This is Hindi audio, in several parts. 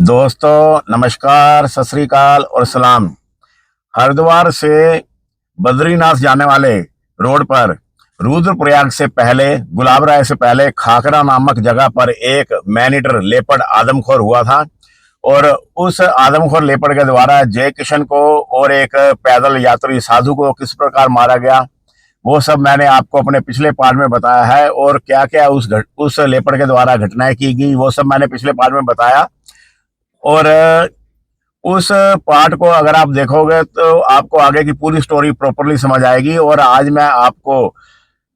दोस्तों नमस्कार, सत श्री अकाल और सलाम। हरिद्वार से बद्रीनाथ जाने वाले रोड पर रुद्रप्रयाग से पहले, गुलाबराय से पहले खाकरा नामक जगह पर एक मैन ईटर लेपर्ड आदमखोर हुआ था। और उस आदमखोर लेपर्ड के द्वारा जय किशन को और एक पैदल यात्री साधु को किस प्रकार मारा गया, वो सब मैंने आपको अपने पिछले पार्ट में बताया है। और क्या क्या उस लेपर्ड के द्वारा घटनाएं की गई, वो सब मैंने पिछले पार्ट में बताया। और उस पार्ट को अगर आप देखोगे तो आपको आगे की पूरी स्टोरी प्रॉपरली समझ आएगी। और आज मैं आपको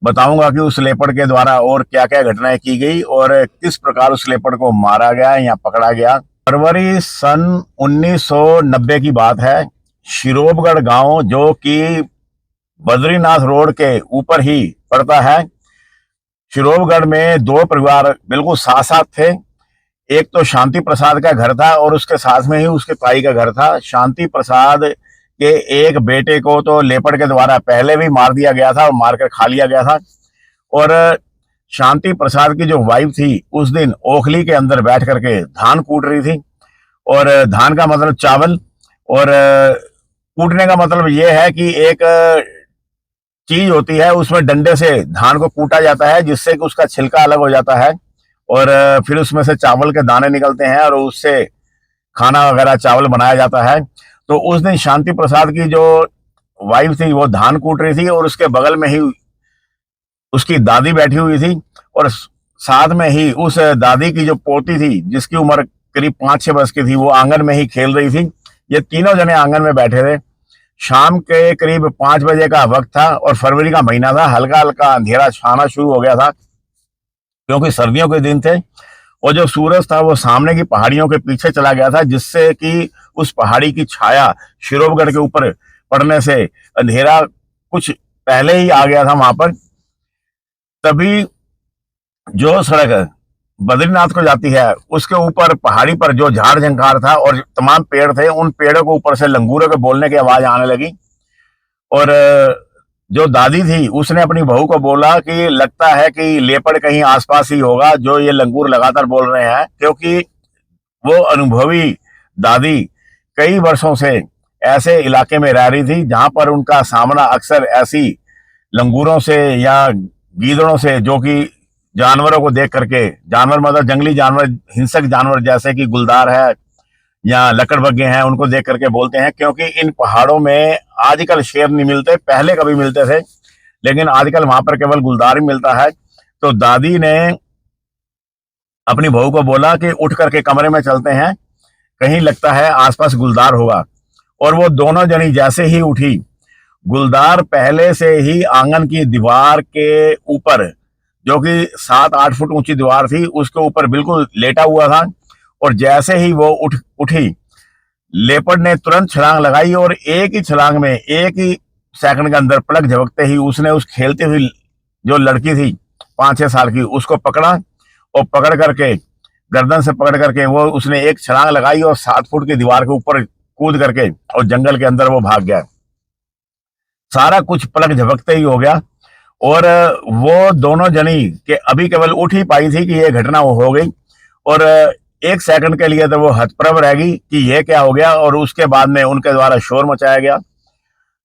बताऊंगा कि उस लेपर्ड के द्वारा और क्या क्या घटनाएं की गई और किस प्रकार उस लेपर्ड को मारा गया या पकड़ा गया। फरवरी सन 1990 की बात है। शिरोवगढ़ गांव, जो कि बद्रीनाथ रोड के ऊपर ही पड़ता है, शिरोवगढ़ में दो परिवार बिल्कुल साथ साथ थे। एक तो शांति प्रसाद का घर था और उसके साथ में ही उसके ताई का घर था। शांति प्रसाद के एक बेटे को तो लेपर्ड के द्वारा पहले भी मार दिया गया था और मारकर खा लिया गया था। और शांति प्रसाद की जो वाइफ थी, उस दिन ओखली के अंदर बैठ करके धान कूट रही थी। और धान का मतलब चावल, और कूटने का मतलब यह है कि एक चीज होती है, उसमें डंडे से धान को कूटा जाता है जिससे कि उसका छिलका अलग हो जाता है और फिर उसमें से चावल के दाने निकलते हैं और उससे खाना वगैरह चावल बनाया जाता है। तो उस दिन शांति प्रसाद की जो वाइफ थी वो धान कूट रही थी और उसके बगल में ही उसकी दादी बैठी हुई थी। और साथ में ही उस दादी की जो पोती थी, जिसकी उम्र करीब 5-6 वर्ष की थी, वो आंगन में ही खेल रही थी। ये तीनों जने आंगन में बैठे थे। शाम के करीब 5 बजे का वक्त था और फरवरी का महीना था। हल्का हल्का अंधेरा छाना शुरू हो गया था क्योंकि सर्दियों के दिन थे। और जो सूरज था वो सामने की पहाड़ियों के पीछे चला गया था, जिससे कि उस पहाड़ी की छाया शिरोवगढ़ के ऊपर पड़ने से अंधेरा कुछ पहले ही आ गया था वहां पर। तभी जो सड़क बद्रीनाथ को जाती है, उसके ऊपर पहाड़ी पर जो झाड़ झंकार था और तमाम पेड़ थे, उन पेड़ों के ऊपर से लंगूरों के बोलने की आवाज आने लगी। और जो दादी थी उसने अपनी बहू को बोला कि लगता है कि लेपर्ड कहीं आसपास ही होगा जो ये लंगूर लगातार बोल रहे हैं, क्योंकि वो अनुभवी दादी कई वर्षों से ऐसे इलाके में रह रही थी जहां पर उनका सामना अक्सर ऐसी लंगूरों से या गीदड़ों से, जो कि जानवरों को देख करके, जानवर मतलब जंगली जानवर, हिंसक जानवर जैसे कि गुलदार है या लकड़बग्गे हैं, उनको देख करके बोलते हैं। क्योंकि इन पहाड़ों में आजकल शेर नहीं मिलते, पहले कभी मिलते थे, लेकिन आजकल वहां पर केवल गुलदार ही मिलता है। तो दादी ने अपनी बहू को बोला कि उठ करके कमरे में चलते हैं, कहीं लगता है आसपास गुलदार होगा। और वो दोनों जनी जैसे ही उठी, गुलदार पहले से ही आंगन की दीवार के ऊपर, जो कि 7-8 फुट ऊंची दीवार थी, उसके ऊपर बिल्कुल लेटा हुआ था। और जैसे ही वो उठी, लेपर्ड ने तुरंत छलांग लगाई और एक ही छलांग में, एक ही सेकंड के अंदर, पलक झपकते ही उसने उस खेलती हुई जो लड़की थी 5-6 साल की, उसको पकड़ा। और पकड़ करके, गर्दन से पकड़ करके वो उसने एक छलांग लगाई और 7 फुट की दीवार के ऊपर कूद करके और जंगल के अंदर वो भाग गया। सारा कुछ पलक झपकते ही हो गया। और वो दोनों जनी के अभी केवल उठ ही पाई थी कि ये घटना हो गई। और एक सेकंड के लिए तो वो हतप्रभ रह गई कि ये क्या हो गया। और उसके बाद में उनके द्वारा शोर मचाया गया।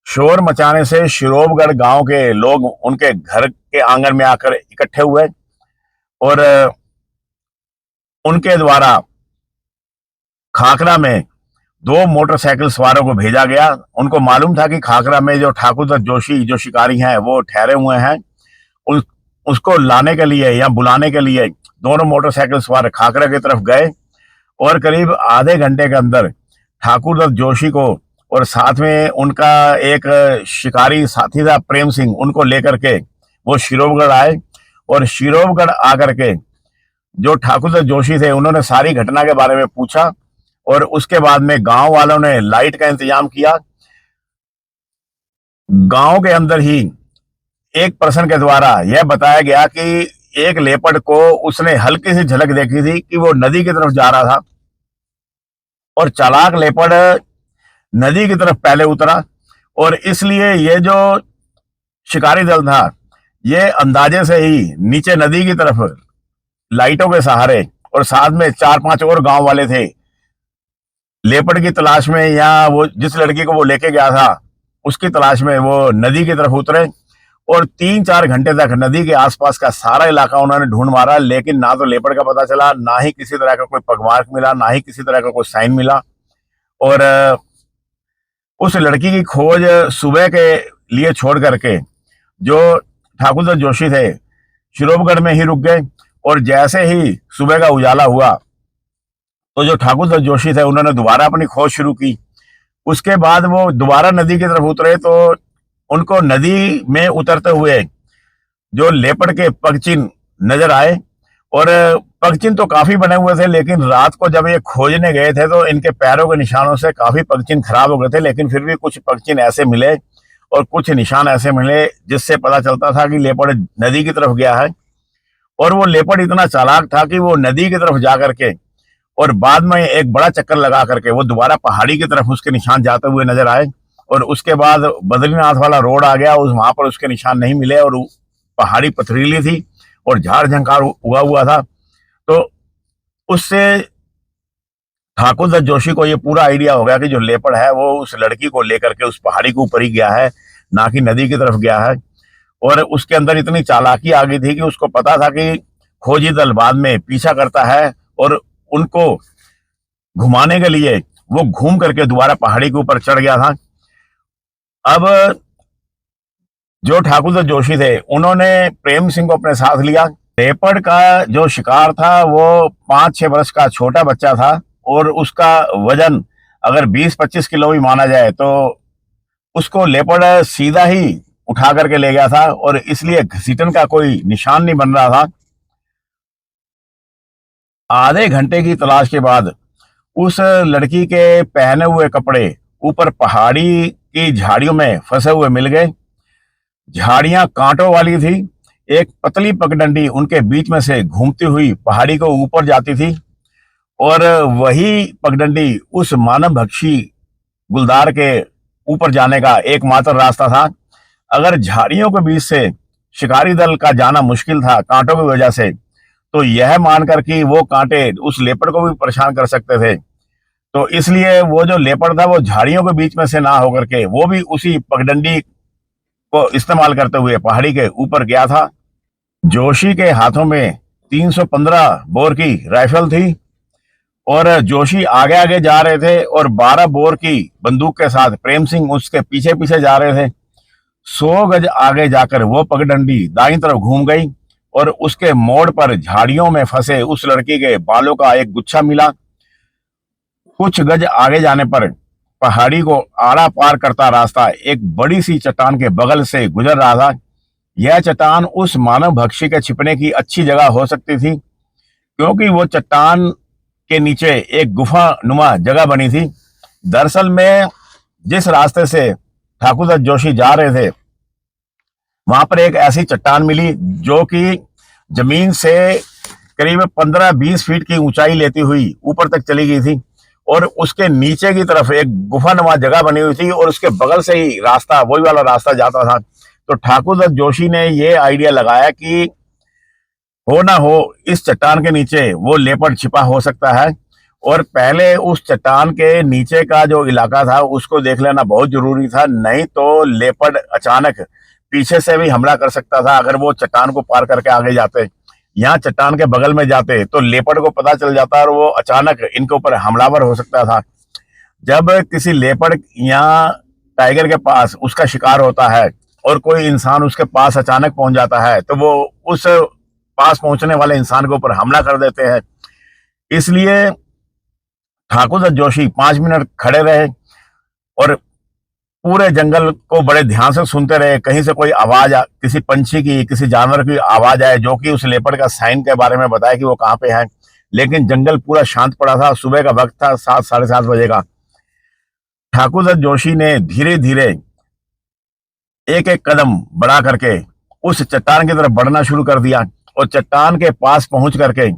शोर मचाने से शिरोवगढ़ गांव के लोग उनके घर के आंगन में आकर इकट्ठे हुए और उनके द्वारा खाकरा में 2 मोटरसाइकिल सवारों को भेजा गया। उनको मालूम था कि खाकरा में जो ठाकुर जोशी जो शिकारी हैं वो ठहरे हुए हैं। उसको लाने के लिए या बुलाने के लिए दोनों मोटरसाइकिल सवार खाकरा की तरफ गए। और करीब आधे घंटे के अंदर ठाकुर जोशी को और साथ में उनका एक शिकारी साथी था प्रेम सिंह, उनको लेकर के वो शिरोवगढ़ आए। और शिरोवगढ़ आकर के जो ठाकुर जोशी थे, उन्होंने सारी घटना के बारे में पूछा। और उसके बाद में गांव वालों ने लाइट का इंतजाम किया। गांव के अंदर ही एक पर्सन के द्वारा यह बताया गया कि एक लेपर्ड को उसने हल्की सी झलक देखी थी कि वो नदी की तरफ जा रहा था। और चालाक लेपर्ड नदी की तरफ पहले उतरा और इसलिए ये जो शिकारी दल था, ये अंदाजे से ही नीचे नदी की तरफ लाइटों के सहारे, और साथ में 4-5 और गांव वाले थे, लेपर्ड की तलाश में, या वो जिस लड़की को वो लेके गया था उसकी तलाश में वो नदी की तरफ उतरे, और 3-4 घंटे तक नदी के आसपास का सारा इलाका उन्होंने ढूंढ मारा, लेकिन ना तो लेपर्ड का पता चला, ना ही किसी तरह का कोई पगमार्क मिला, ना ही किसी तरह का कोई साइन मिला। और उस लड़की की खोज सुबह के लिए छोड़ करके जो ठाकुरदास जोशी थे शिरोपगढ़ में ही रुक गए। और जैसे ही सुबह का उजाला हुआ तो जो ठाकुरदास जोशी थे उन्होंने दोबारा अपनी खोज शुरू की। उसके बाद वो दोबारा नदी की तरफ उतरे तो उनको नदी में उतरते हुए जो लेपर्ड के पगचिन्ह नजर आए। और पगचिन्ह तो काफी बने हुए थे, लेकिन रात को जब ये खोजने गए थे तो इनके पैरों के निशानों से काफी पगचिन्ह खराब हो गए थे, लेकिन फिर भी कुछ पगचिन्ह ऐसे मिले और कुछ निशान ऐसे मिले जिससे पता चलता था कि लेपर्ड नदी की तरफ गया है। और वो लेपर्ड इतना चालाक था कि वो नदी की तरफ जा करके और बाद में एक बड़ा चक्कर लगा करके वो दोबारा पहाड़ी की तरफ उसके निशान जाते हुए नजर आए। और उसके बाद बद्रीनाथ वाला रोड आ गया, उस वहां पर उसके निशान नहीं मिले, और पहाड़ी पथरीली थी और झाड़ झंकार उगा हुआ था। तो उससे ठाकुरदास जोशी को ये पूरा आइडिया हो गया कि जो लेपर्ड है वो उस लड़की को लेकर के उस पहाड़ी के ऊपर ही गया है, ना कि नदी की तरफ गया है। और उसके अंदर इतनी चालाकी आ गई थी कि उसको पता था कि खोजी दल बाद में पीछा करता है, और उनको घुमाने के लिए वो घूम करके दोबारा पहाड़ी के ऊपर चढ़ गया था। अब जो ठाकुरदास जोशी थे उन्होंने प्रेम सिंह को अपने साथ लिया। लेपर्ड का जो शिकार था वो 5-6 वर्ष का छोटा बच्चा था, और उसका वजन अगर 20-25 किलो भी माना जाए तो उसको लेपर्ड सीधा ही उठा करके ले गया था, और इसलिए घसीटन का कोई निशान नहीं बन रहा था। आधे घंटे की तलाश के बाद उस लड़की के पहने हुए कपड़े ऊपर पहाड़ी की झाड़ियों में फंसे हुए मिल गए। झाड़ियां कांटों वाली थी, एक पतली पगडंडी उनके बीच में से घूमती हुई पहाड़ी को ऊपर जाती थी, और वही पगडंडी उस मानव भक्षी गुलदार के ऊपर जाने का एकमात्र रास्ता था। अगर झाड़ियों के बीच से शिकारी दल का जाना मुश्किल था कांटों की वजह से, तो यह मानकर कि वो कांटे उस लेपर्ड को भी परेशान कर सकते थे, तो इसलिए वो जो लेपर्ड था वो झाड़ियों के बीच में से ना होकर के वो भी उसी पगडंडी को इस्तेमाल करते हुए पहाड़ी के ऊपर गया था। जोशी के हाथों में 315 बोर की राइफल थी, और जोशी आगे आगे जा रहे थे, और 12 बोर की बंदूक के साथ प्रेम सिंह उसके पीछे पीछे जा रहे थे। 100 गज आगे जाकर वो पगडंडी दाईं तरफ घूम गई, और उसके मोड़ पर झाड़ियों में फंसे उस लड़की के बालों का एक गुच्छा मिला। कुछ गज आगे जाने पर पहाड़ी को आड़ा पार करता रास्ता एक बड़ी सी चट्टान के बगल से गुजर रहा था। यह चट्टान उस मानव भक्षी के छिपने की अच्छी जगह हो सकती थी, क्योंकि वो चट्टान के नीचे एक गुफा नुमा जगह बनी थी। दरअसल में जिस रास्ते से ठाकुरदास जोशी जा रहे थे वहां पर एक ऐसी चट्टान मिली जो कि जमीन से करीब 15-20 फीट की ऊंचाई लेती हुई ऊपर तक चली गई थी, और उसके नीचे की तरफ एक गुफानुमा जगह बनी हुई थी, और उसके बगल से ही रास्ता, वही वाला रास्ता जाता था। तो ठाकुरदास जोशी ने ये आइडिया लगाया कि हो ना हो इस चट्टान के नीचे वो लेपर्ड छिपा हो सकता है, और पहले उस चट्टान के नीचे का जो इलाका था उसको देख लेना बहुत जरूरी था, नहीं तो लेपर्ड अचानक पीछे से भी हमला कर सकता था। अगर वो चट्टान को पार करके आगे जाते, यहाँ चट्टान के बगल में जाते, तो लेपर्ड को पता चल जाता और वो अचानक इनके ऊपर हमलावर हो सकता था। जब किसी लेपर्ड या टाइगर के पास उसका शिकार होता है और कोई इंसान उसके पास अचानक पहुंच जाता है, तो वो उस पास पहुंचने वाले इंसान के ऊपर हमला कर देते हैं। इसलिए ठाकुरदास जोशी 5 मिनट खड़े रहे और पूरे जंगल को बड़े ध्यान से सुनते रहे, कहीं से कोई आवाज किसी पंछी की, किसी जानवर की आवाज आए जो कि उस लेपर्ड का साइन के बारे में बताए कि वो कहाँ पे है। लेकिन जंगल पूरा शांत पड़ा था, सुबह का वक्त था, 7 साढ़े 7 बजे का। ठाकुरदास जोशी ने धीरे धीरे एक एक कदम बढ़ा करके उस चट्टान की तरफ बढ़ना शुरू कर दिया, और चट्टान के पास पहुंच करके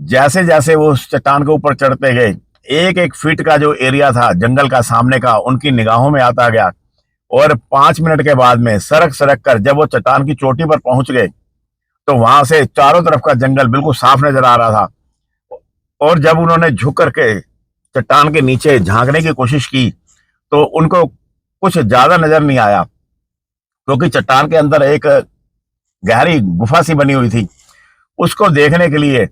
जैसे जैसे वो उस चट्टान के ऊपर चढ़ते गए, एक एक फीट का जो एरिया था जंगल का सामने का उनकी निगाहों में आता गया। और 5 मिनट के बाद में सरक सरक कर जब वो चट्टान की चोटी पर पहुंच गए, तो वहां से चारों तरफ का जंगल बिल्कुल साफ नजर आ रहा था। और जब उन्होंने झुक करके चट्टान के नीचे झांकने की कोशिश की तो उनको कुछ ज्यादा नजर नहीं आया, क्योंकि चट्टान के अंदर एक गहरी गुफा सी बनी हुई थी। उसको देखने के लिए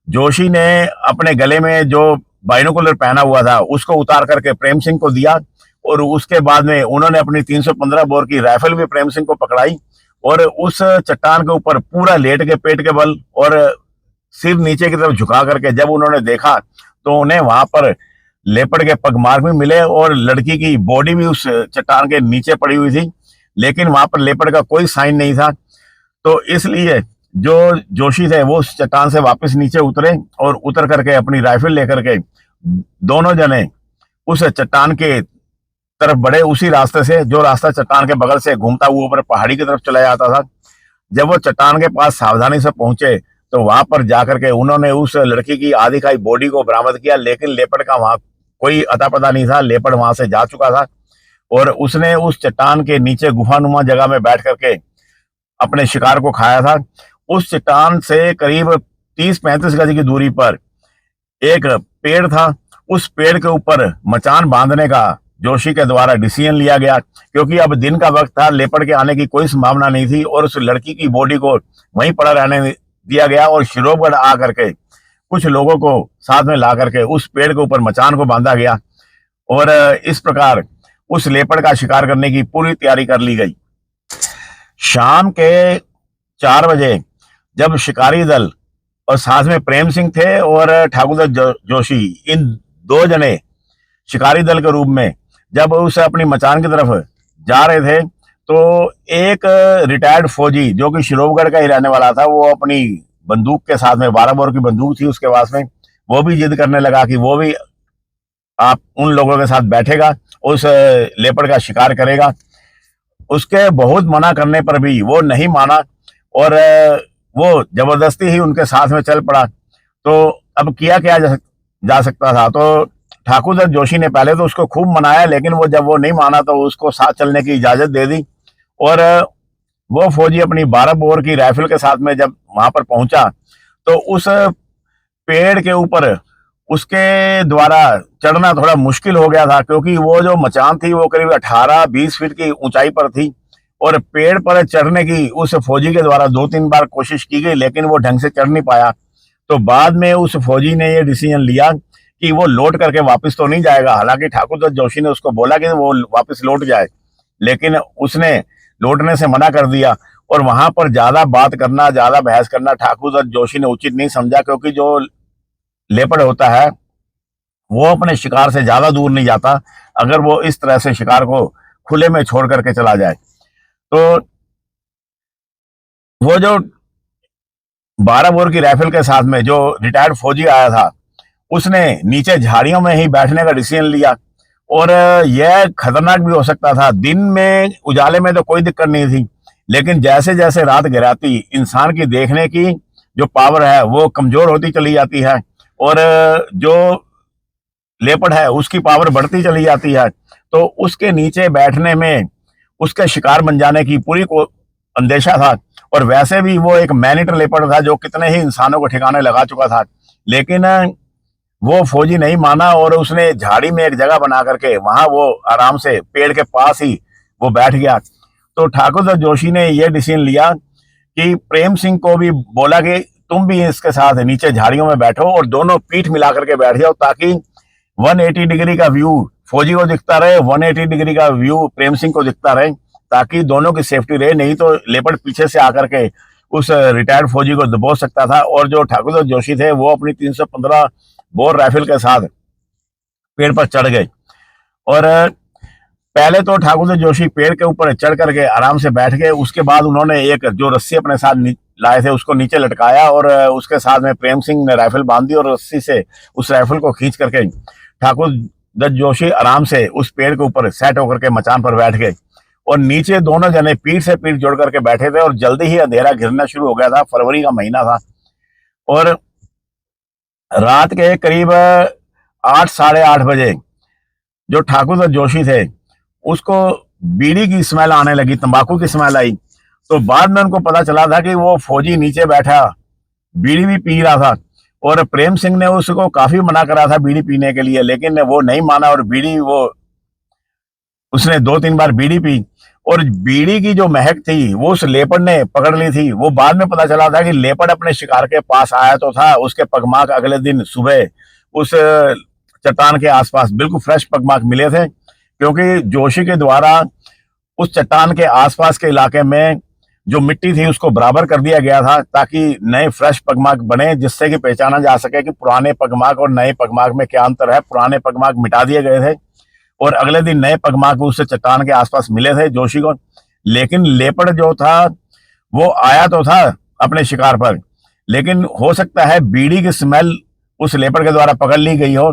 जोशी ने अपने गले में जो बाइनोकुलर पहना हुआ था उसको उतार करके प्रेम सिंह को दिया, और उसके बाद में उन्होंने अपनी 315 बोर की राइफल भी प्रेम सिंह को पकड़ाई और उस चट्टान के ऊपर पूरा लेट के पेट के बल और सिर नीचे की तरफ झुका करके जब उन्होंने देखा तो उन्हें वहां पर लेपर्ड के पगमार्क भी मिले और लड़की की बॉडी भी उस चट्टान के नीचे पड़ी हुई थी, लेकिन वहां पर लेपर्ड का कोई साइन नहीं था। तो इसलिए जो जोशी थे वो उस चट्टान से वापस नीचे उतरे और उतर करके अपनी राइफल लेकर के दोनों जने उस चट्टान के तरफ बढ़े, उसी रास्ते से जो रास्ता चट्टान के बगल से घूमता हुआ ऊपर पहाड़ी की तरफ चला जाता था। जब वो चट्टान के पास सावधानी से पहुंचे तो वहां पर जाकर के उन्होंने उस लड़की की आधी खाई बॉडी को बरामद किया, लेकिन लेपर्ड का वहां कोई अता पता नहीं था। लेपर्ड वहां से जा चुका था और उसने उस चट्टान के नीचे गुफानुमा जगह में बैठ करके अपने शिकार को खाया था। उस चट्टान से करीब 30-35 गज की दूरी पर एक पेड़ था। उस पेड़ के ऊपर मचान बांधने का जोशी के द्वारा डिसीजन लिया गया, क्योंकि अब दिन का वक्त था, लेपर्ड के आने की कोई संभावना नहीं थी और उस लड़की की बॉडी को वहीं पड़ा रहने दिया गया और शिरोवगढ़ आ करके कुछ लोगों को साथ में ला करके उस पेड़ के ऊपर मचान को बांधा गया और इस प्रकार उस लेपर्ड का शिकार करने की पूरी तैयारी कर ली गई। शाम के 4 बजे जब शिकारी दल और साथ में प्रेम सिंह थे और ठाकुर जोशी, इन दो जने शिकारी दल के रूप में जब उस अपनी मचान की तरफ जा रहे थे तो एक रिटायर्ड फौजी जो कि शिरोवगढ़ का ही रहने वाला था, वो अपनी बंदूक के साथ में 12 बोर की बंदूक थी उसके पास में, वो भी जिद करने लगा कि वो भी आप उन लोगों के साथ बैठेगा, उस लेपर्ड का शिकार करेगा। उसके बहुत मना करने पर भी वो नहीं माना और वो जबरदस्ती ही उनके साथ में चल पड़ा। तो अब किया क्या जा सकता था। तो ठाकुर जोशी ने पहले तो उसको खूब मनाया, लेकिन वो जब वो नहीं माना तो उसको साथ चलने की इजाजत दे दी और वो फौजी अपनी 12 बोर की राइफल के साथ में जब वहां पर पहुंचा तो उस पेड़ के ऊपर उसके द्वारा चढ़ना थोड़ा मुश्किल हो गया था, क्योंकि वो जो मचान थी वो करीब 18-20 फीट की ऊंचाई पर थी और पेड़ पर चढ़ने की उस फौजी के द्वारा 2-3 बार कोशिश की गई, लेकिन वो ढंग से चढ़ नहीं पाया। तो बाद में उस फौजी ने ये डिसीजन लिया कि वो लौट करके वापस तो नहीं जाएगा। हालांकि ठाकुर जोशी ने उसको बोला कि वो वापस लौट जाए, लेकिन उसने लौटने से मना कर दिया और वहां पर ज्यादा बात करना, ज्यादा बहस करना ठाकुर जोशी ने उचित नहीं समझा, क्योंकि जो लेपर्ड होता है वो अपने शिकार से ज्यादा दूर नहीं जाता अगर वो इस तरह से शिकार को खुले में छोड़ करके चला जाए। तो वो जो 12 बोर की राइफल के साथ में जो रिटायर्ड फौजी आया था उसने नीचे झाड़ियों में ही बैठने का डिसीजन लिया और यह खतरनाक भी हो सकता था। दिन में उजाले में तो कोई दिक्कत नहीं थी, लेकिन जैसे जैसे रात गिराती इंसान की देखने की जो पावर है वो कमजोर होती चली जाती है और जो लेपर्ड है उसकी पावर बढ़ती चली जाती है। तो उसके नीचे बैठने में उसके शिकार बन जाने की पूरी को अंदेशा था और वैसे भी वो एक मैन ईटर लेपर्ड था जो कितने ही इंसानों को ठिकाने लगा चुका था, लेकिन वो फौजी नहीं माना और उसने झाड़ी में एक जगह बना करके वहां वो आराम से पेड़ के पास ही वो बैठ गया। तो ठाकुर जोशी ने यह डिसीजन लिया कि प्रेम सिंह को भी बोला कि तुम भी इसके साथ नीचे झाड़ियों में बैठो और दोनों पीठ मिला करके बैठ जाओ, ताकि 180 डिग्री का व्यू फौजी को दिखता रहे, 180 डिग्री का व्यू प्रेम सिंह को दिखता रहे, ताकि दोनों की सेफ्टी रहे। नहीं तो लेपर्ड पीछे से आकर के उस रिटायर्ड फौजी को दबोच सकता था और जो ठाकुर जोशी थे वो अपनी 315 बोर राइफल के साथ पेड़ पर चढ़ गए। और पहले तो ठाकुर जोशी पेड़ के ऊपर चढ़ करके आराम से बैठ गए। उसके बाद उन्होंने एक जो रस्सी अपने साथ लाए थे उसको नीचे लटकाया और उसके साथ में प्रेम सिंह ने राइफल बांध दी और रस्सी से उस राइफल को खींच करके ठाकुर जोशी आराम से उस पेड़ के ऊपर सेट होकर के मचान पर बैठ गए और नीचे दोनों जने पीठ से पीठ जोड़ करके बैठे थे और जल्दी ही अंधेरा घिरना शुरू हो गया था। फरवरी का महीना था और रात के करीब 8-8:30 बजे जो ठाकुर जोशी थे उसको बीड़ी की स्मेल आने लगी, तंबाकू की स्मेल आई। तो बाद में उनको पता चला था कि वो फौजी नीचे बैठा बीड़ी भी पी रहा था और प्रेम सिंह ने उसको काफी मना करा था बीड़ी पीने के लिए, लेकिन वो नहीं माना और बीड़ी वो उसने 2-3 बार बीड़ी पी और बीड़ी की जो महक थी वो उस लेपर्ड ने पकड़ ली थी। वो बाद में पता चला था कि लेपर्ड अपने शिकार के पास आया तो था, उसके पगमार्क अगले दिन सुबह उस चट्टान के आसपास बिल्कुल फ्रेश पगमार्क मिले थे, क्योंकि जोशी के द्वारा उस चट्टान के आसपास के इलाके में जो मिट्टी थी उसको बराबर कर दिया गया था ताकि नए फ्रेश पगमार्क बने, जिससे कि पहचाना जा सके कि पुराने पगमार्क और नए पगमार्क में क्या अंतर है। पुराने पगमार्क मिटा दिए गए थे और अगले दिन नए पगमार्क उस चट्टान के आसपास मिले थे जोशी को। लेकिन लेपर्ड जो था वो आया तो था अपने शिकार पर, लेकिन हो सकता है बीड़ी की स्मेल उस लेपर्ड के द्वारा पकड़ ली गई हो।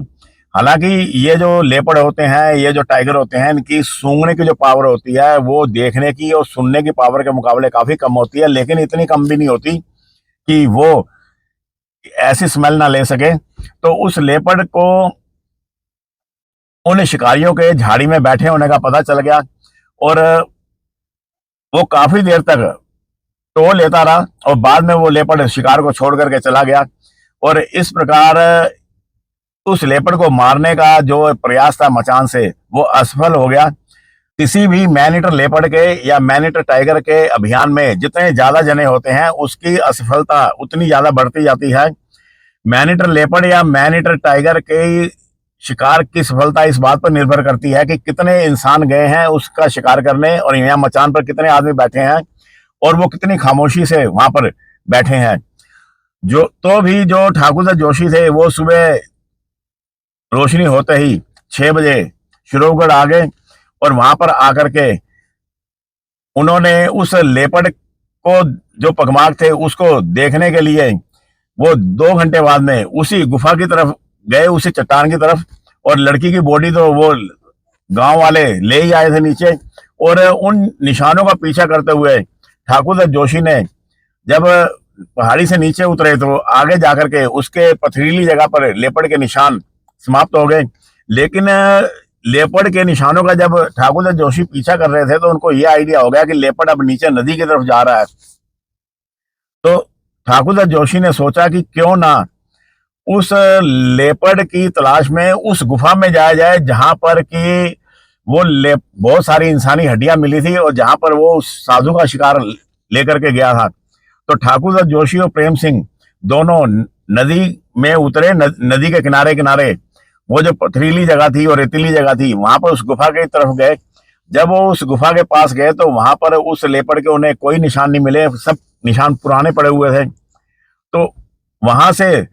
हालांकि ये जो लेपर्ड होते हैं, ये जो टाइगर होते हैं, इनकी सूंघने की जो पावर होती है वो देखने की और सुनने की पावर के मुकाबले काफी कम होती है, लेकिन इतनी कम भी नहीं होती कि वो ऐसी स्मेल ना ले सके। तो उस लेपर्ड को उन शिकारियों के झाड़ी में बैठे होने का पता चल गया और वो काफी देर तक टो लेता रहा और बाद में वो लेपर्ड शिकार को छोड़ करके चला गया। और इस प्रकार उस लेपर्ड को मारने का जो प्रयास था मचान से वो असफल हो गया। किसी भी मैन ईटर लेपर्ड के या मैन ईटर टाइगर के अभियान में जितने ज्यादा जने होते हैं उसकी असफलता उतनी ज्यादा बढ़ती जाती है। मैन ईटर लेपर्ड या मैन ईटर टाइगर के शिकार की सफलता इस बात पर निर्भर करती है कि कितने इंसान गए हैं उसका शिकार करने और यहाँ मचान पर कितने आदमी बैठे हैं और वो कितनी खामोशी से वहां पर बैठे हैं। जो तो भी जो ठाकुर जोशी थे वो सुबह रोशनी होते ही 6 बजे शिरोवगढ़ आ गए और वहां पर आकर के उन्होंने उस लेपर्ड को जो पगमार्क थे उसको देखने के लिए वो 2 घंटे बाद में उसी गुफा की तरफ गए, उसी चट्टान की तरफ। और लड़की की बॉडी तो वो गांव वाले ले ही आए थे नीचे और उन निशानों का पीछा करते हुए ठाकुर जोशी ने जब पहाड़ी से नीचे उतरे तो आगे जाकर के उसके पथरीली जगह पर लेपर्ड के निशान समाप्त हो गए। लेकिन लेपर्ड के निशानों का जब ठाकुर जोशी पीछा कर रहे थे तो उनको यह आइडिया हो गया कि लेपर्ड अब नीचे नदी की तरफ जा रहा है। तो ठाकुर जोशी ने सोचा कि क्यों ना उस लेपर्ड की तलाश में उस गुफा में जाया जाए जहां पर कि वो बहुत सारी इंसानी हड्डियां मिली थी और जहां पर वो उस साधु का शिकार लेकर के गया था। तो ठाकुर जोशी और प्रेम सिंह दोनों नदी में उतरे। नदी के किनारे किनारे वो जो पथरीली जगह थी और रेतीली जगह थी वहां पर उस गुफा की तरफ गए। जब वो उस गुफा के पास गए तो वहां पर उस लेपर्ड के उन्हें कोई निशान नहीं मिले, सब निशान पुराने पड़े हुए थे। तो वहां से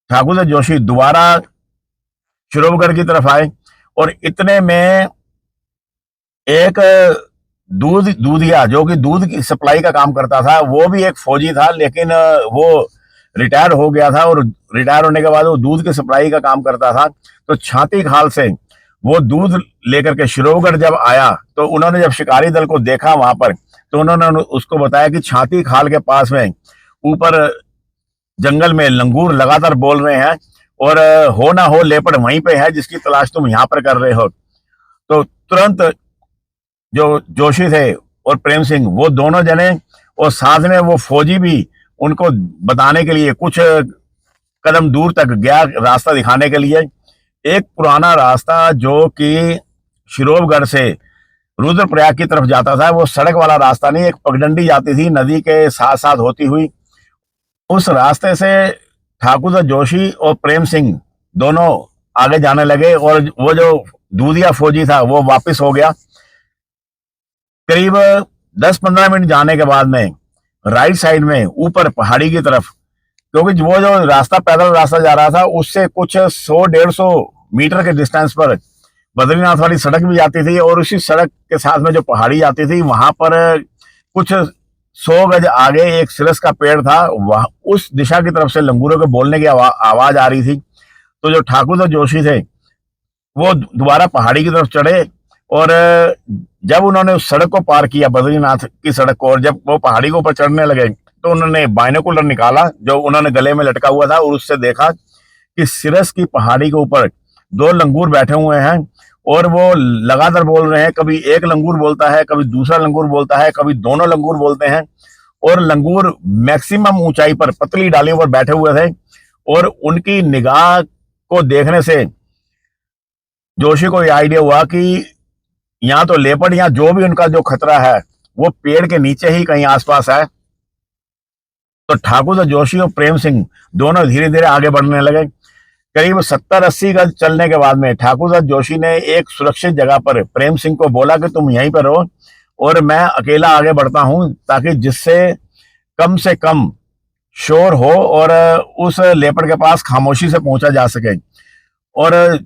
ठाकुर जोशी दोबारा शिरोवगढ़ की तरफ आए और इतने में एक दूधिया जो कि दूध की सप्लाई का काम करता था, वो भी एक फौजी था, लेकिन वो रिटायर हो गया था और रिटायर होने के बाद वो दूध की सप्लाई का काम करता था। तो छाती खाल से वो दूध लेकर के शिरोवगढ़ जब आया तो उन्होंने जब शिकारी दल को देखा वहां पर तो उन्होंने उसको बताया कि छाती खाल के पास में ऊपर जंगल में लंगूर लगातार बोल रहे हैं और हो ना हो लेपर्ड वहीं पे है जिसकी तलाश तुम यहाँ पर कर रहे हो। तो तुरंत जो जोशी थे और प्रेम सिंह वो दोनों जने और साथ में वो फौजी भी उनको बताने के लिए कुछ कदम दूर तक गया, रास्ता दिखाने के लिए। एक पुराना रास्ता जो कि शिरोवगढ़ से रुद्रप्रयाग की तरफ जाता था, वो सड़क वाला रास्ता नहीं, एक पगडंडी जाती थी नदी के साथ साथ होती हुई। उस रास्ते से ठाकुर जोशी और प्रेम सिंह दोनों आगे जाने लगे और वो जो दूधिया फौजी था वो वापस हो गया। करीब 10-15 मिनट जाने के बाद में राइट साइड में ऊपर पहाड़ी की तरफ, क्योंकि वो जो रास्ता पैदल रास्ता जा रहा था उससे कुछ 100-150 मीटर के डिस्टेंस पर बद्रीनाथ वाली सड़क भी जाती थी और उसी सड़क के साथ में जो पहाड़ी जाती थी वहां पर कुछ 100 गज आगे एक सिरस का पेड़ था, वह उस दिशा की तरफ से लंगूरों के बोलने की आवाज आ रही थी। तो जो ठाकुर जोशी थे वो दोबारा पहाड़ी की तरफ चढ़े और जब उन्होंने उस सड़क को पार किया, बद्रीनाथ की सड़क को, और जब वो पहाड़ी के ऊपर चढ़ने लगे तो उन्होंने बाइनोकुलर निकाला जो उन्होंने गले में लटका हुआ था और उससे देखा कि सिरस की पहाड़ी के ऊपर 2 लंगूर बैठे हुए हैं और वो लगातार बोल रहे हैं। कभी एक लंगूर बोलता है, कभी दूसरा लंगूर बोलता है, कभी दोनों लंगूर बोलते हैं। और लंगूर मैक्सिमम ऊंचाई पर पतली डालियों पर बैठे हुए थे और उनकी निगाह को देखने से जोशी को यह आइडिया हुआ कि यहाँ तो लेपर्ड, यहाँ जो भी उनका जो खतरा है वो पेड़ के नीचे ही कहीं आसपास है। तो ठाकुर जोशी और प्रेम सिंह दोनों धीरे धीरे आगे बढ़ने लगे। करीब 70-80 गज चलने के बाद में ठाकुर जोशी ने एक सुरक्षित जगह पर प्रेम सिंह को बोला कि तुम यहीं पर रहो और मैं अकेला आगे बढ़ता हूं, ताकि जिससे कम से कम शोर हो और उस लेपर्ड के पास खामोशी से पहुंचा जा सके। और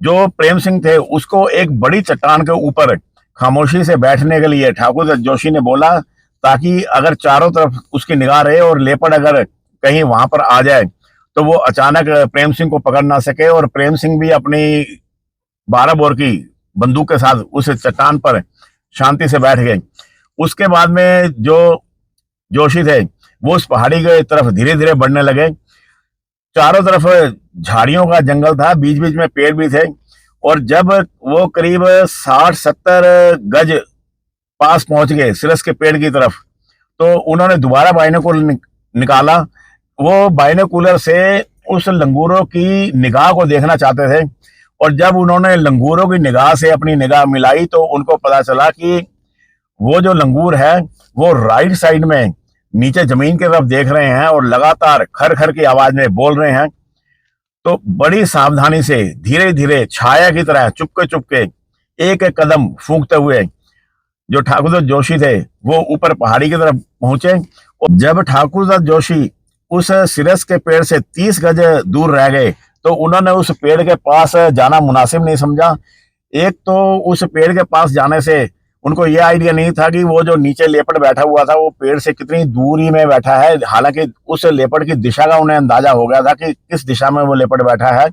जो प्रेम सिंह थे उसको एक बड़ी चट्टान के ऊपर खामोशी से बैठने के लिए ठाकुर जोशी ने बोला, ताकि अगर चारों तरफ उसकी निगाह रहे और लेपर्ड अगर कहीं वहां पर आ जाए तो वो अचानक प्रेम सिंह को पकड़ ना सके। और प्रेम सिंह भी अपनी 12 बोर की बंदूक के साथ उस चट्टान पर शांति से बैठ गए। उसके बाद में जो जोशी थे वो उस पहाड़ी के तरफ धीरे धीरे बढ़ने लगे। चारों तरफ झाड़ियों का जंगल था, बीच बीच में पेड़ भी थे। और जब वो करीब 60-70 गज पास पहुंच गए सिरस के पेड़ की तरफ, तो उन्होंने दोबारा बाइनोकुलर निकाला। वो बाइनोकुलर से उस लंगूरों की निगाह को देखना चाहते थे। और जब उन्होंने लंगूरों की निगाह से अपनी निगाह मिलाई तो उनको पता चला कि वो जो लंगूर है वो राइट साइड में नीचे जमीन की तरफ देख रहे हैं और लगातार खर खर की आवाज में बोल रहे हैं। तो बड़ी सावधानी से धीरे धीरे छाया की तरह चुपके चुपके एक एक कदम फूंकते हुए जो ठाकुर जोशी थे वो ऊपर पहाड़ी की तरफ पहुंचे। और जब ठाकुर जोशी उस सिरस के पेड़ से 30 गज दूर रह गए तो उन्होंने उस पेड़ के पास जाना मुनासिब नहीं समझा। एक तो उस पेड़ के पास जाने से उनको ये आइडिया नहीं था कि वो जो नीचे लेपर्ड बैठा हुआ था वो पेड़ से कितनी दूरी में बैठा है। हालांकि उस लेपर्ड की दिशा का उन्हें अंदाजा हो गया था कि किस दिशा में वो लेपर्ड बैठा है।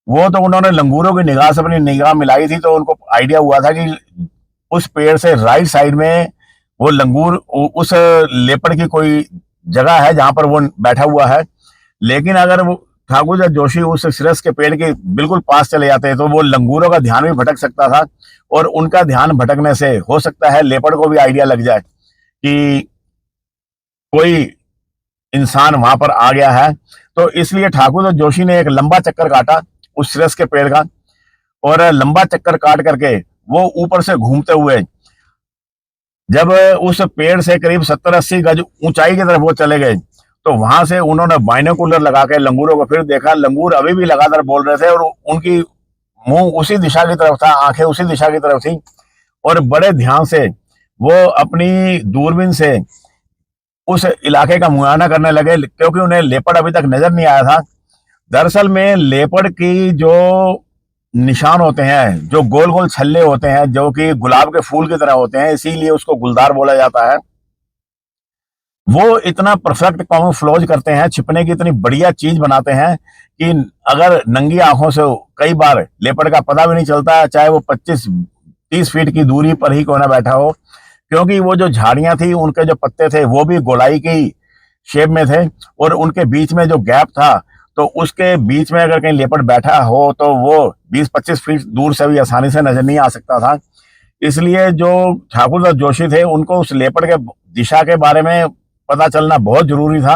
वो तो उन्होंने लंगूरों की निगाह से अपनी निगाह मिलाई थी, तो उनको आइडिया हुआ था कि उस पेड़ से राइट साइड में वो लंगूर उस लेपर्ड की कोई जगह है जहां पर वो बैठा हुआ है। लेकिन अगर वो ठाकुर जोशी उस सिरस के पेड़ के बिल्कुल पास चले जाते तो वो लंगूरों का ध्यान भी भटक सकता था। और उनका ध्यान भटकने से हो सकता है लेपर्ड को भी आइडिया लग जाए कि कोई इंसान वहां पर आ गया है। तो इसलिए ठाकुर जोशी ने एक लंबा चक्कर काटा उस सिरस के पेड़ का, और लंबा चक्कर काट करके वो ऊपर से घूमते हुए जब उस पेड़ से करीब 70-80 गज ऊंचाई की तरफ वो चले गए तो वहां से उन्होंने बाइनोकुलर लगा के लंगूरों को फिर देखा। लंगूर अभी भी लगातार बोल रहे थे और उनकी मुंह उसी दिशा की तरफ था, आंखें उसी दिशा की तरफ थी। और बड़े ध्यान से वो अपनी दूरबीन से उस इलाके का मुआयना करने लगे, क्योंकि उन्हें लेपर्ड अभी तक नजर नहीं आया था। दरअसल में लेपर्ड की जो निशान होते हैं, जो गोल गोल छल्ले होते हैं जो कि गुलाब के फूल की तरह होते हैं, इसीलिए उसको गुलदार बोला जाता है। वो इतना परफेक्ट कैमोफ्लेज करते हैं, छिपने की इतनी बढ़िया चीज बनाते हैं कि अगर नंगी आंखों से कई बार लेपर्ड का पता भी नहीं चलता, चाहे वो 25-30 फीट की दूरी पर ही क्यों ना बैठा हो। क्योंकि वो जो झाड़ियां थी उनके जो पत्ते थे वो भी गोलाई की शेप में थे और उनके बीच में जो गैप था, तो उसके बीच में अगर कहीं लेपर्ड बैठा हो तो वो 20-25 फीट दूर से भी आसानी से नजर नहीं आ सकता था। इसलिए जो ठाकुर जोशी थे उनको उस लेपर्ड के दिशा के बारे में पता चलना बहुत जरूरी था।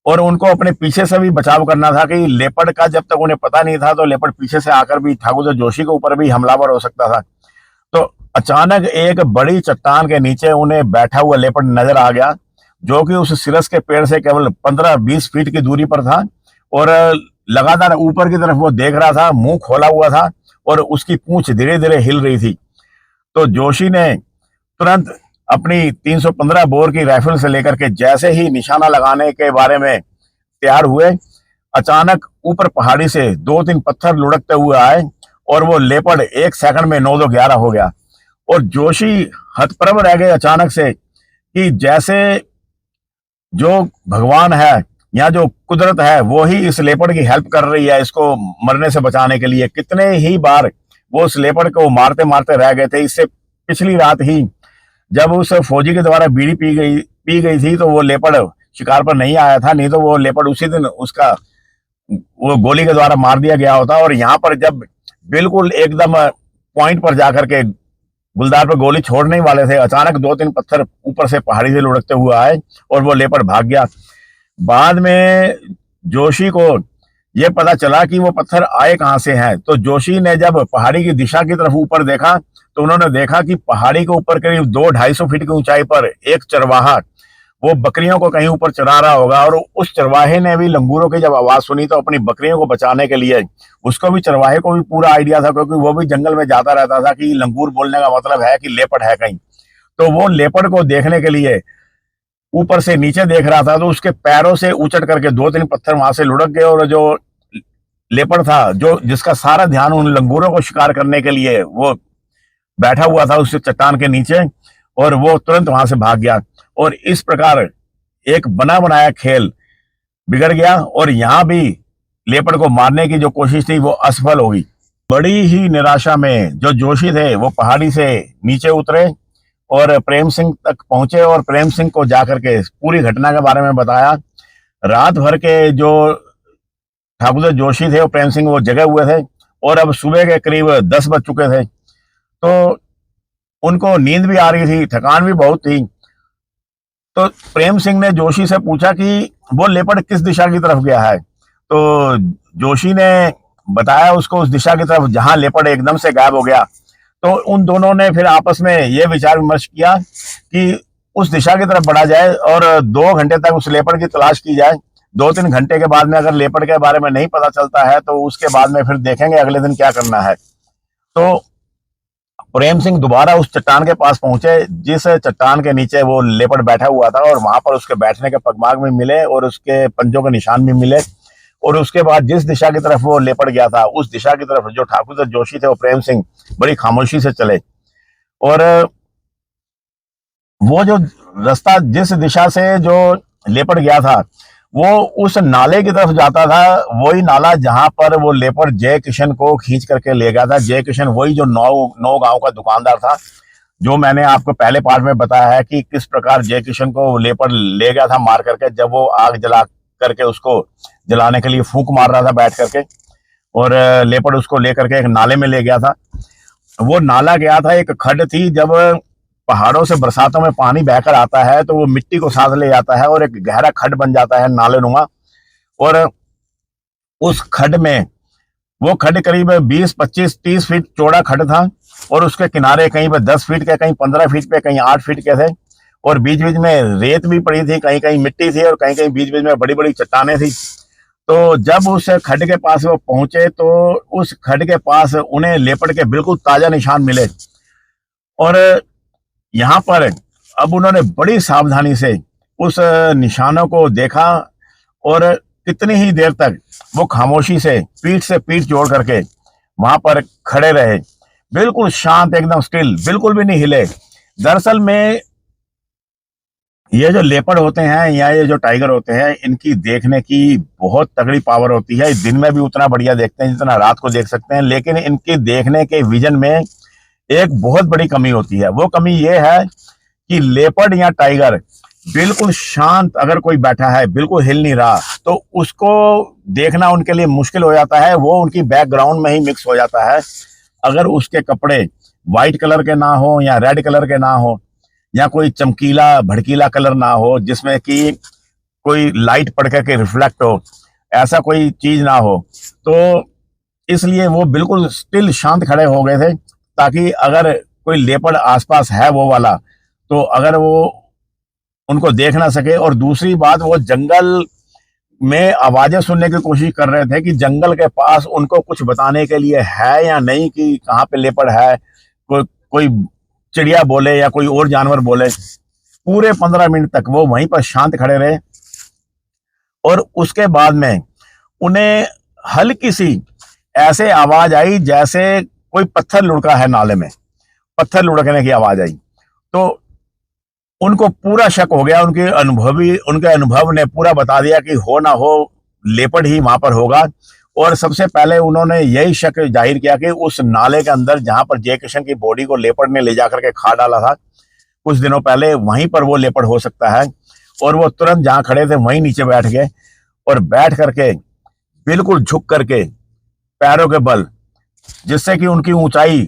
और उनको अपने पीछे से भी बचाव करना था कि लेपर्ड का जब तक उन्हें पता नहीं था तो लेपर्ड पीछे से आकर भी ठाकुर जोशी के ऊपर भी हमलावर हो सकता था। तो अचानक एक बड़ी चट्टान के नीचे उन्हें बैठा हुआ लेपर्ड नजर आ गया, जो कि उस सिरस के पेड़ से केवल 15-20 फीट की दूरी पर था और लगातार ऊपर की तरफ वो देख रहा था, मुंह खोला हुआ था और उसकी पूंछ धीरे धीरे हिल रही थी। तो जोशी ने तुरंत अपनी 315 बोर की राइफल से लेकर के जैसे ही निशाना लगाने के बारे में तैयार हुए, अचानक ऊपर पहाड़ी से 2-3 पत्थर लुढ़कते हुए आए और वो लेपर्ड 1 सेकंड में 9-11 हो गया। और जोशी हतप्रभ रह गए अचानक से कि जैसे जो भगवान है या जो कुदरत है वो ही इस लेपर्ड की हेल्प कर रही है इसको मरने से बचाने के लिए। कितने ही बार वो उस लेपर्ड को मारते मारते रह गए थे। इससे पिछली रात ही जब उस फौजी के द्वारा बीड़ी पी गई थी तो वो लेपर्ड शिकार पर नहीं आया था, नहीं तो वो लेपर्ड उसी दिन उसका वो गोली के द्वारा मार दिया गया होता। और यहाँ पर जब बिल्कुल एकदम पॉइंट पर जाकर के गुलदार पर गोली छोड़ने वाले थे, अचानक 2-3 पत्थर ऊपर से पहाड़ी से लुढ़कते हुए आए और वो लेपर्ड भाग गया। बाद में जोशी को ये पता चला कि वो पत्थर आए कहां से हैं। तो जोशी ने जब पहाड़ी की दिशा की तरफ ऊपर देखा तो उन्होंने देखा कि पहाड़ी के ऊपर करीब 200-250 फीट की ऊंचाई पर एक चरवाहा वो बकरियों को कहीं ऊपर चरा रहा होगा। और उस चरवाहे ने भी लंगूरों की जब आवाज सुनी तो अपनी बकरियों को बचाने के लिए, उसको भी चरवाहे को भी पूरा आइडिया था, क्योंकि वो भी जंगल में जाता रहता था कि लंगूर बोलने का मतलब है कि लेपर्ड है कहीं। तो वो लेपर्ड को देखने के लिए ऊपर से नीचे देख रहा था, तो उसके पैरों से उचट करके 2-3 पत्थर वहां से लुढ़क गए। और जो लेपर्ड था, जो जिसका सारा ध्यान उन लंगूरों को शिकार करने के लिए वो बैठा हुआ था उस चट्टान के नीचे, और वो तुरंत वहां से भाग गया। और इस प्रकार एक बना बनाया खेल बिगड़ गया, और यहां भी लेपर्ड को मारने की जो कोशिश थी वो असफल होगी। बड़ी ही निराशा में जो जोशी थे वो पहाड़ी से नीचे उतरे और प्रेम सिंह तक पहुंचे, और प्रेम सिंह को जाकर के पूरी घटना के बारे में बताया। रात भर के जो ठाकुर जोशी थे और प्रेम सिंह वो जगे हुए थे, और अब सुबह के करीब 10 बज चुके थे। तो उनको नींद भी आ रही थी, थकान भी बहुत थी। तो प्रेम सिंह ने जोशी से पूछा कि वो लेपर्ड किस दिशा की तरफ गया है। तो जोशी ने बताया उसको उस दिशा की तरफ जहां लेपर्ड एकदम से गायब हो गया। तो उन दोनों ने फिर आपस में ये विचार विमर्श किया कि उस दिशा की तरफ बढ़ा जाए और 2 घंटे तक उस लेपर्ड की तलाश की जाए। 2-3 घंटे के बाद में अगर लेपर्ड के बारे में नहीं पता चलता है तो उसके बाद में फिर देखेंगे अगले दिन क्या करना है। तो प्रेम सिंह दोबारा उस चट्टान के पास पहुंचे जिस चट्टान के नीचे वो लेपर्ड बैठा हुआ था, और वहां पर उसके बैठने के पगमार्क भी मिले और उसके पंजों के निशान भी मिले। और उसके बाद जिस दिशा की तरफ वो लेपर्ड गया था उस दिशा की तरफ जो ठाकुर जोशी थे वो प्रेम सिंह बड़ी खामोशी से चले। और वो जो रास्ता जिस दिशा से जो लेपर्ड गया था वो उस नाले की तरफ जाता था, वही नाला जहां पर वो लेपर्ड जय किशन को खींच करके ले गया था। जय किशन वही जो नौ गांव का दुकानदार था, जो मैंने आपको पहले पार्ट में बताया है कि किस प्रकार जय किशन को लेपर्ड ले गया था मार करके, जब वो आग जला करके उसको जलाने के लिए फूंक मार रहा था बैठ करके, और लेपर्ड उसको लेकर के एक नाले में ले गया था। वो नाला गया था, एक खड्ड थी। जब पहाड़ों से बरसातों में पानी बहकर आता है तो वो मिट्टी को साथ ले जाता है और एक गहरा खड्ड बन जाता है नाले नुमा। और उस खड्ड में वो खड्ड करीब 20, 25, 30 फीट चौड़ा खड्ड था, और उसके किनारे कहीं पर 10 फीट के, कहीं 15 फीट पे, कहीं 8 फीट के थे। और बीच बीच में रेत भी पड़ी थी, कहीं कहीं मिट्टी थी, और कहीं कहीं बीच बीच में बड़ी बड़ी चट्टाने थी। तो जब उस खड्ड के पास वो पहुंचे तो उस खड्ड के पास उन्हें लेपर्ड के बिल्कुल ताजा निशान मिले। और यहाँ पर अब उन्होंने बड़ी सावधानी से उस निशानों को देखा, और कितनी ही देर तक वो खामोशी से पीठ जोड़ करके वहां पर खड़े रहे, बिल्कुल शांत, एकदम स्टिल, बिल्कुल भी नहीं हिले। दरअसल में ये जो लेपर्ड होते हैं या ये जो टाइगर होते हैं, इनकी देखने की बहुत तगड़ी पावर होती है। दिन में भी उतना बढ़िया देखते हैं जितना रात को देख सकते हैं, लेकिन इनके देखने के विजन में एक बहुत बड़ी कमी होती है। वो कमी ये है कि लेपर्ड या टाइगर बिल्कुल शांत अगर कोई बैठा है, बिल्कुल हिल नहीं रहा, तो उसको देखना उनके लिए मुश्किल हो जाता है। वो उनकी बैकग्राउंड में ही मिक्स हो जाता है। अगर उसके कपड़े व्हाइट कलर के ना हो या रेड कलर के ना हो, या कोई चमकीला भड़कीला कलर ना हो जिसमें कि कोई लाइट पड़ करके रिफ्लेक्ट हो, ऐसा कोई चीज ना हो, तो इसलिए वो बिल्कुल स्टिल शांत खड़े हो गए थे, ताकि अगर कोई लेपर्ड आसपास है वो वाला, तो अगर वो उनको देख ना सके। और दूसरी बात, वो जंगल में आवाजें सुनने की कोशिश कर रहे थे कि जंगल के पास उनको कुछ बताने के लिए है या नहीं, कि कहाँ पे लेपर्ड है, कोई चिड़िया बोले या कोई और जानवर बोले। पूरे 15 मिनट तक वो वहीं पर शांत खड़े रहे, और उसके बाद में उन्हें हल्की सी ऐसे आवाज आई जैसे कोई पत्थर लुढ़का है नाले में, पत्थर लुढ़कने की आवाज आई। तो उनको पूरा शक हो गया, उनके अनुभव ने पूरा बता दिया कि हो ना हो लेपर्ड ही वहां पर होगा। और सबसे पहले उन्होंने यही शक जाहिर किया कि उस नाले के अंदर जहां पर जय किशन की बॉडी को लेपर्ड ने ले जाकर के खा डाला था कुछ दिनों पहले, वहीं पर वो लेपर्ड हो सकता है। और वो तुरंत जहां खड़े थे वहीं नीचे बैठ गए, और बैठ करके बिल्कुल झुक करके पैरों के बल, जिससे कि उनकी ऊंचाई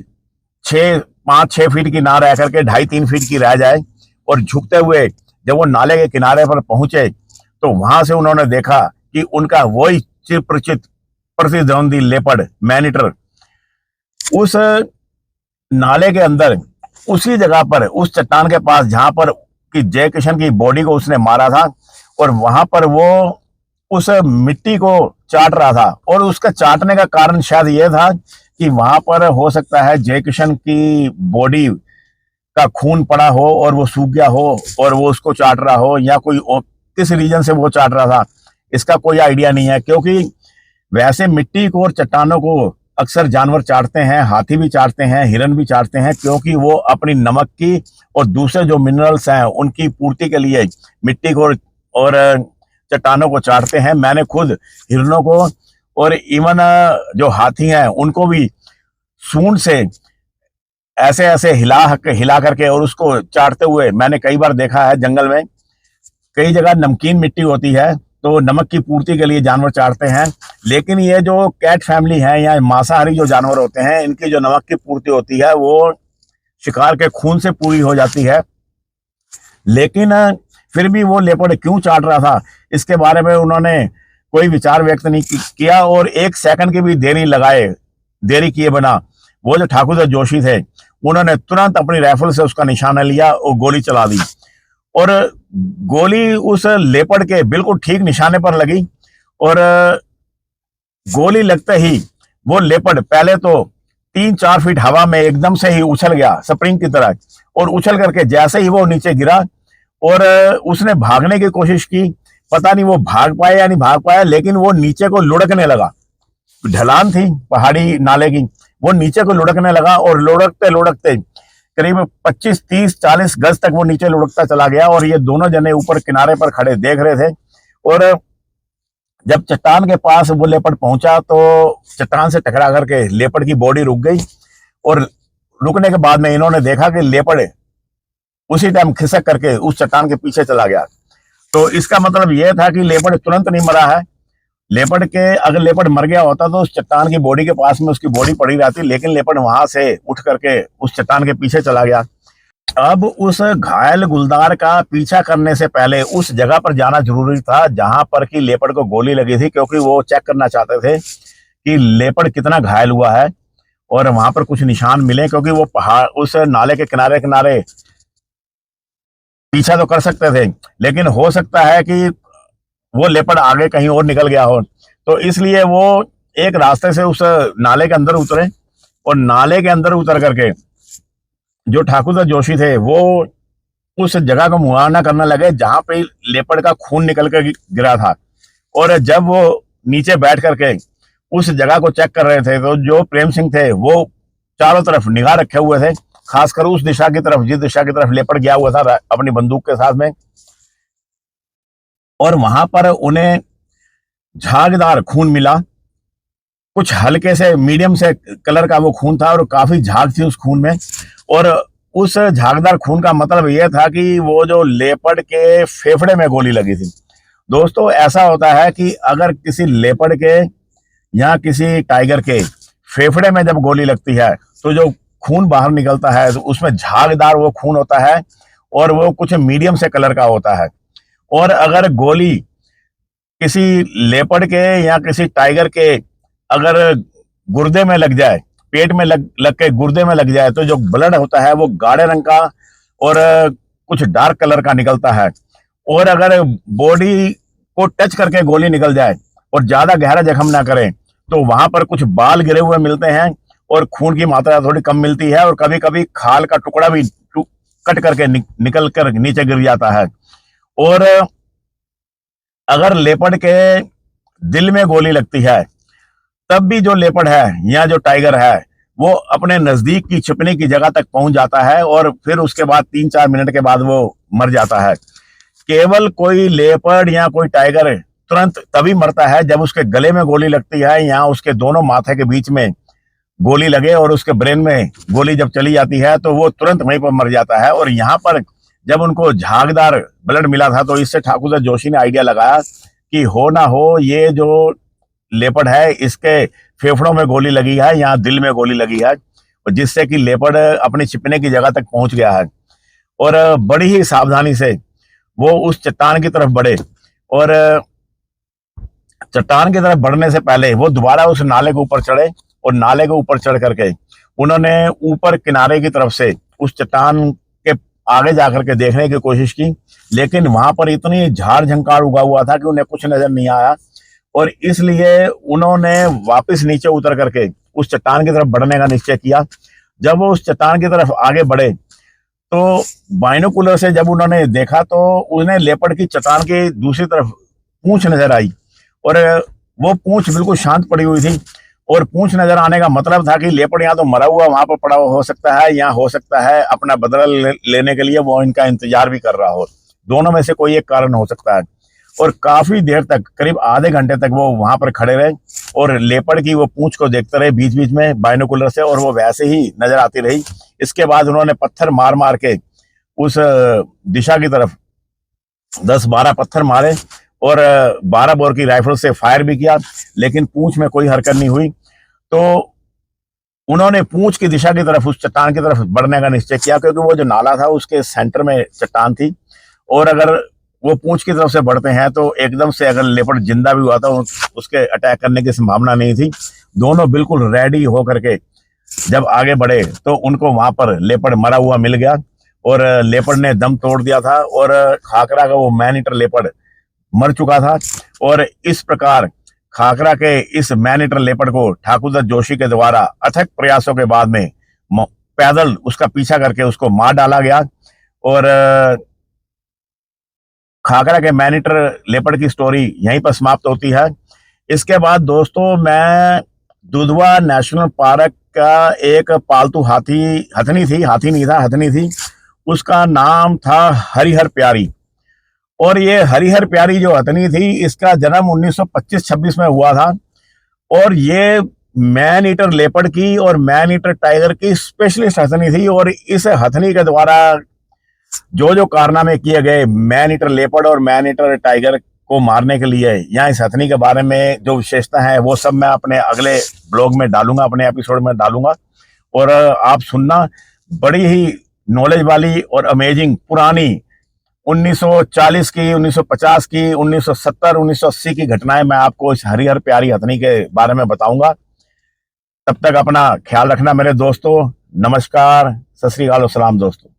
5-6 फीट की ना रह करके 2.5-3 फीट की रह जाए, और झुकते हुए जब वो नाले के किनारे पर पहुंचे तो वहां से उन्होंने देखा कि उनका वही चिरपरिचित प्रतिद्वंदी लेपर्ड मैनीटर उस नाले के अंदर, उसी जगह पर, उस चट्टान के पास जहां पर कि जय किशन की बॉडी को उसने मारा था, और वहां पर वो उस मिट्टी को चाट रहा था। और उसका चाटने का कारण शायद ये था कि वहां पर हो सकता है जय किशन की बॉडी का खून पड़ा हो और वो सूख गया हो और वो उसको चाट रहा हो, या कोई किस रीजन से वो चाट रहा था इसका कोई आइडिया नहीं है। क्योंकि वैसे मिट्टी को और चट्टानों को अक्सर जानवर चाटते हैं, हाथी भी चाटते हैं, हिरन भी चाटते हैं, क्योंकि वो अपनी नमक की और दूसरे जो मिनरल्स हैं उनकी पूर्ति के लिए मिट्टी को और चट्टानों को चाटते हैं। मैंने खुद हिरनों को और इवन जो हाथी हैं उनको भी सूंड से ऐसे ऐसे हिला करके और उसको चाटते हुए मैंने कई बार देखा है। जंगल में कई जगह नमकीन मिट्टी होती है तो नमक की पूर्ति के लिए जानवर चाटते हैं, लेकिन ये जो कैट फैमिली है या मांसाहारी जो जानवर होते हैं, इनकी जो नमक की पूर्ति होती है वो शिकार के खून से पूरी हो जाती है। लेकिन फिर भी वो लेपर्ड क्यों चाट रहा था इसके बारे में उन्होंने कोई विचार व्यक्त नहीं किया, और एक सेकंड की भी देरी किए बिना वो जो ठाकुर जोशी थे उन्होंने तुरंत अपनी राइफल से उसका निशाना लिया और गोली चला दी। और गोली उस लेपर्ड के बिल्कुल ठीक निशाने पर लगी, और गोली लगते ही वो लेपर्ड पहले तो 3-4 फीट हवा में एकदम से ही उछल गया स्प्रिंग की तरह, और उछल करके जैसे ही वो नीचे गिरा और उसने भागने की कोशिश की। पता नहीं वो भाग पाया या नहीं भाग पाया, लेकिन वो नीचे को लुढ़कने लगा। ढलान थी पहाड़ी नाले की, वो नीचे को लुढ़कने लगा और लुढ़कते लुढ़कते करीब 25, 30, 40 गज तक वो नीचे लुढ़कता चला गया। और ये दोनों जने ऊपर किनारे पर खड़े देख रहे थे। और जब चट्टान के पास वो लेपर्ड पहुंचा तो चट्टान से टकरा करके लेपर्ड की बॉडी रुक गई, और रुकने के बाद में इन्होंने देखा कि लेपर्ड उसी टाइम खिसक करके उस चट्टान के पीछे चला गया। तो इसका मतलब यह था कि लेपर्ड तुरंत नहीं मरा है। अगर लेपर्ड मर गया होता तो उस चट्टान की बॉडी के पास में उसकी बॉडी पड़ी रहती, लेकिन लेपर्ड वहां से उठ करके उस चट्टान के पीछे चला गया। अब उस घायल गुलदार का पीछा करने से पहले उस जगह पर जाना जरूरी था जहां पर कि लेपर्ड को गोली लगी थी, क्योंकि वो चेक करना चाहते थे कि लेपर्ड कितना घायल हुआ है और वहां पर कुछ निशान मिले, क्योंकि वो पहाड़ उस नाले के किनारे किनारे पीछा तो कर सकते थे, लेकिन हो सकता है कि वो लेपर्ड आगे कहीं और निकल गया हो। तो इसलिए वो एक रास्ते से उस नाले के अंदर उतरे, और नाले के अंदर उतर करके जो ठाकुर जोशी थे वो उस जगह को मुआयना करने लगे जहां पे लेपर्ड का खून निकल कर गिरा था। और जब वो नीचे बैठ करके उस जगह को चेक कर रहे थे तो जो प्रेम सिंह थे वो चारों तरफ निगाह रखे हुए थे, खासकर उस दिशा की तरफ जिस दिशा की तरफ लेपर्ड गया हुआ था अपनी बंदूक के साथ में। और वहां पर उन्हें झागदार खून मिला, कुछ हल्के से मीडियम से कलर का वो खून था और काफी झाग थी उस खून में। और उस झागदार खून का मतलब यह था कि वो जो लेपर्ड के फेफड़े में गोली लगी थी। दोस्तों, ऐसा होता है कि अगर किसी लेपर्ड के या किसी टाइगर के फेफड़े में जब गोली लगती है तो जो खून बाहर निकलता है तो उसमें झागदार वो खून होता है और वो कुछ मीडियम से कलर का होता है। और अगर गोली किसी लेपर्ड के या किसी टाइगर के अगर गुर्दे में लग जाए, पेट में लग के गुर्दे में लग जाए, तो जो ब्लड होता है वो गाढ़े रंग का और कुछ डार्क कलर का निकलता है। और अगर बॉडी को टच करके गोली निकल जाए और ज्यादा गहरा जख्म ना करे तो वहां पर कुछ बाल गिरे हुए मिलते हैं और खून की मात्रा थोड़ी कम मिलती है, और कभी कभी खाल का टुकड़ा भी कट करके निकल कर नीचे गिर जाता है। और अगर लेपर्ड के दिल में गोली लगती है तब भी जो लेपर्ड है या जो टाइगर है वो अपने नजदीक की छिपने की जगह तक पहुंच जाता है और फिर उसके बाद 3-4 मिनट के बाद वो मर जाता है। केवल कोई लेपर्ड या कोई टाइगर तुरंत तभी मरता है जब उसके गले में गोली लगती है या उसके दोनों माथे के बीच में गोली लगे और उसके ब्रेन में गोली जब चली जाती है तो वो तुरंत वहीं पर मर जाता है। और यहाँ पर जब उनको झागदार ब्लड मिला था तो इससे ठाकुर जोशी ने आइडिया लगाया कि हो ना हो ये जो लेपर्ड है इसके फेफड़ों में गोली लगी है या दिल में गोली लगी है, जिससे कि लेपर्ड अपनी छिपने की जगह तक पहुंच गया है। और बड़ी ही सावधानी से वो उस चट्टान की तरफ बढ़े और चट्टान की तरफ बढ़ने से पहले वो दोबारा उस नाले के ऊपर चढ़े और नाले के ऊपर चढ़ करके उन्होंने ऊपर किनारे की तरफ से उस चट्टान के आगे जाकर के देखने की कोशिश की, लेकिन वहां पर इतनी झाड़ झंकार उगा हुआ था कि उन्हें कुछ नजर नहीं आया और इसलिए उन्होंने वापस नीचे उतर करके उस चट्टान की तरफ बढ़ने का निश्चय किया। जब वो उस चट्टान की तरफ आगे बढ़े तो बाइनोकुलर से जब उन्होंने देखा तो उन्हें लेपर्ड की चट्टान की दूसरी तरफ पूंछ नजर आई और वो पूंछ बिल्कुल शांत पड़ी हुई थी और पूंछ नजर आने का मतलब था कि लेपर्ड यहाँ तो मरा हुआ वहां पर पड़ा हो सकता है, या हो सकता है अपना बदला लेने के लिए वो इनका इंतजार भी कर रहा हो। दोनों में से कोई एक कारण हो सकता है। और काफी देर तक, करीब आधे घंटे तक वो वहां पर खड़े रहे और लेपर्ड की वो पूंछ को देखते रहे बीच बीच में बाइनोकुलर से, और वो वैसे ही नजर आती रही। इसके बाद उन्होंने पत्थर मार मार के उस दिशा की तरफ 10-12 पत्थर मारे और 12 बोर की राइफल से फायर भी किया, लेकिन पूंछ में कोई हरकत नहीं हुई। तो उन्होंने पूंछ की दिशा की तरफ, उस चट्टान की तरफ बढ़ने का निश्चय किया, क्योंकि वो जो नाला था उसके सेंटर में चट्टान थी और अगर वो पूंछ की तरफ से बढ़ते हैं तो एकदम से अगर लेपर्ड जिंदा भी हुआ था उसके अटैक करने की संभावना नहीं थी। दोनों बिल्कुल रेडी होकर के जब आगे बढ़े तो उनको वहां पर लेपर्ड मरा हुआ मिल गया और लेपर्ड ने दम तोड़ दिया था और खाकरा का वो मैन ईटर लेपर्ड मर चुका था। और इस प्रकार खाकरा के इस मैन ईटर लेपर्ड को ठाकुर दत्त जोशी के द्वारा अथक प्रयासों के बाद में पैदल उसका पीछा करके उसको मार डाला गया और खाकरा के मैन ईटर लेपर्ड की स्टोरी यहीं पर समाप्त होती है। इसके बाद दोस्तों मैं दुधवा नेशनल पार्क का एक पालतू हथनी थी, उसका नाम था हरिहर प्यारी। और ये हरिहर प्यारी जो हथनी थी इसका जन्म 1925-26 में हुआ था और ये मैन ईटर लेपर्ड की और मैन ईटर टाइगर की स्पेशलिस्ट हथनी थी। और इस हथनी के द्वारा जो जो कारनामे किए गए मैन ईटर लेपर्ड और मैन ईटर टाइगर को मारने के लिए, या इस हथनी के बारे में जो विशेषता है वो सब मैं अपने अगले ब्लॉग में डालूंगा, अपने एपिसोड में डालूंगा। और आप सुनना, बड़ी ही नॉलेज वाली और अमेजिंग पुरानी 1940 की, 1950 की, 1970, 1980 की घटनाएं मैं आपको इस हरिहर प्यारी हथनी के बारे में बताऊंगा। तब तक अपना ख्याल रखना मेरे दोस्तों। नमस्कार, सत श्री अकाल और सलाम दोस्तों।